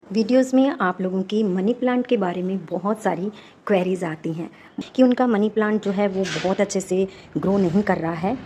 Videos में आप लोगों की मनी प्लांट के बारे में बहुत सारी क्वेरीज आती हैं कि उनका मनी प्लांट जो है वो बहुत अच्छे से ग्रो नहीं कर रहा है।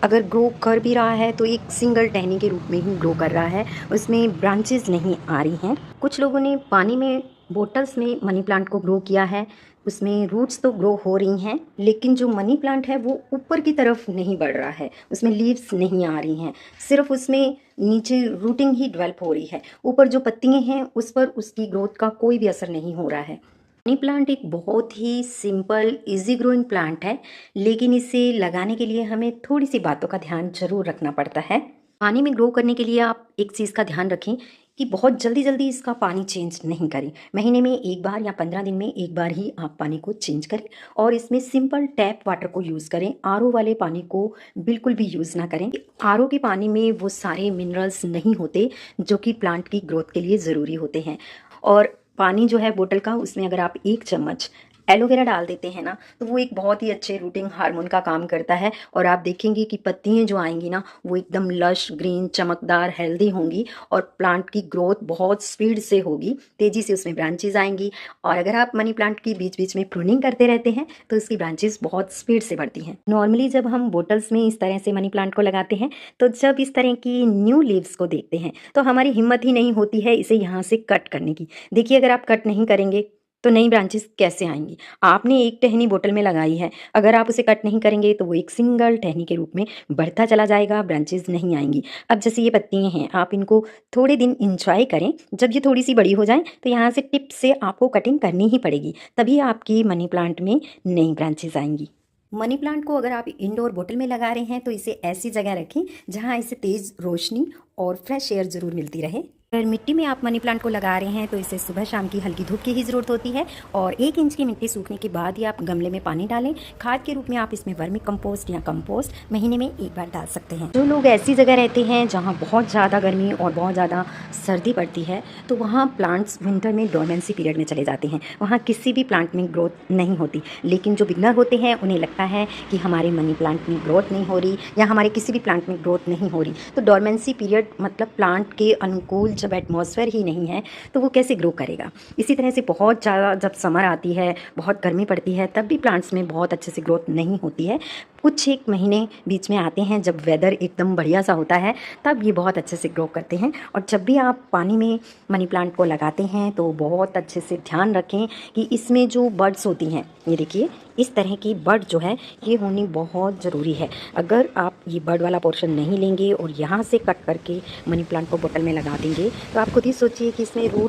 अगर ग्रो कर भी रहा है तो एक सिंगल टहनी के रूप में ही ग्रो कर रहा है, उसमें ब्रांचेस नहीं आ रही हैं। कुछ लोगों ने पानी में बोटल्स में मनी प्लांट को ग्रो किया है, उसमें रूट्स तो ग्रो हो रही हैं, लेकिन जो मनी प्लांट है वो ऊपर की तरफ नहीं बढ़ रहा है, उसमें लीव्स नहीं आ रही हैं, सिर्फ उसमें नीचे रूटिंग ही डेवलप हो रही है। ऊपर जो पत्तियां हैं उस पर उसकी ग्रोथ का कोई भी असर नहीं हो रहा है। मनी प्लांट एक बहुत ही सिंपल इजी ग्रोइंग प्लांट है, लेकिन इसे लगाने के लिए हमें थोड़ी सी बातों का ध्यान जरूर रखना पड़ता है। पानी में ग्रो करने के लिए आप एक चीज़ का ध्यान रखें कि बहुत जल्दी जल्दी इसका पानी चेंज नहीं करें। महीने में एक बार या 15 दिन में एक बार ही आप पानी को चेंज करें और इसमें सिंपल टैप वाटर को यूज़ करें। आरओ वाले पानी को बिल्कुल भी यूज़ ना करें। आरओ के पानी में वो सारे मिनरल्स नहीं होते जो कि प्लांट की ग्रोथ के लिए ज़रूरी होते हैं। और पानी जो है बोतल का, उसमें अगर आप 1 चम्मच एलोवेरा डाल देते हैं ना, तो वो एक बहुत ही अच्छे रूटिंग हार्मोन का काम करता है। और आप देखेंगे कि पत्तियां जो आएंगी ना, वो एकदम लश ग्रीन चमकदार हेल्दी होंगी और प्लांट की ग्रोथ बहुत स्पीड से होगी, तेज़ी से उसमें ब्रांचेज आएंगी। और अगर आप मनी प्लांट की बीच बीच में प्रूनिंग करते रहते हैं तो उसकी ब्रांचेज बहुत स्पीड से बढ़ती हैं। नॉर्मली जब हम बोटल्स में इस तरह से मनी प्लांट को लगाते हैं तो जब इस तरह की न्यू लीव्स को देखते हैं तो हमारी हिम्मत ही नहीं होती है इसे यहाँ से कट करने की। देखिए, अगर आप कट नहीं करेंगे तो नई ब्रांचेस कैसे आएंगी। आपने एक टहनी बोतल में लगाई है, अगर आप उसे कट नहीं करेंगे तो वो एक सिंगल टहनी के रूप में बढ़ता चला जाएगा, ब्रांचेस नहीं आएंगी। अब जैसे ये पत्तियां हैं, आप इनको थोड़े दिन इंजॉय करें। जब ये थोड़ी सी बड़ी हो जाए तो यहाँ से टिप से आपको कटिंग करनी ही पड़ेगी, तभी आपकी मनी प्लांट में नई ब्रांचेस आएंगी। मनी प्लांट को अगर आप इंडोर बोतल में लगा रहे हैं तो इसे ऐसी जगह रखें जहाँ इसे तेज़ रोशनी और फ्रेश एयर ज़रूर मिलती रहे। अगर मिट्टी में आप मनी प्लांट को लगा रहे हैं तो इसे सुबह शाम की हल्की धूप की ही ज़रूरत होती है और 1 इंच की मिट्टी सूखने के बाद ही आप गमले में पानी डालें। खाद के रूप में आप इसमें वर्मी कंपोस्ट या कंपोस्ट महीने में एक बार डाल सकते हैं। जो लोग ऐसी जगह रहते हैं जहाँ बहुत ज़्यादा गर्मी और बहुत ज़्यादा सर्दी पड़ती है तो वहाँ प्लांट्स विंटर में डोरमेंसी पीरियड में चले जाते हैं, वहाँ किसी भी प्लांट में ग्रोथ नहीं होती। लेकिन जो बिगनर होते हैं उन्हें लगता है कि हमारे मनी प्लांट में ग्रोथ नहीं हो रही या हमारे किसी भी प्लांट में ग्रोथ नहीं हो रही, तो डोरमेंसी पीरियड मतलब प्लांट के अनुकूल जब एटमॉस्फेयर ही नहीं है तो वो कैसे ग्रो करेगा। इसी तरह से बहुत ज़्यादा जब समर आती है, बहुत गर्मी पड़ती है, तब भी प्लांट्स में बहुत अच्छे से ग्रोथ नहीं होती है। कुछ एक महीने बीच में आते हैं जब वेदर एकदम बढ़िया सा होता है, तब ये बहुत अच्छे से ग्रो करते हैं। और जब भी आप पानी में मनी प्लांट को लगाते हैं तो बहुत अच्छे से ध्यान रखें कि इसमें जो बर्ड्स होती हैं, ये देखिए इस तरह की बर्ड जो है ये होनी बहुत ज़रूरी है। अगर आप ये बर्ड वाला पोर्शन नहीं लेंगे और यहाँ से कट करके मनी प्लांट को बोतल में लगा देंगे तो आप खुद ही सोचिए कि इसमें रूट्स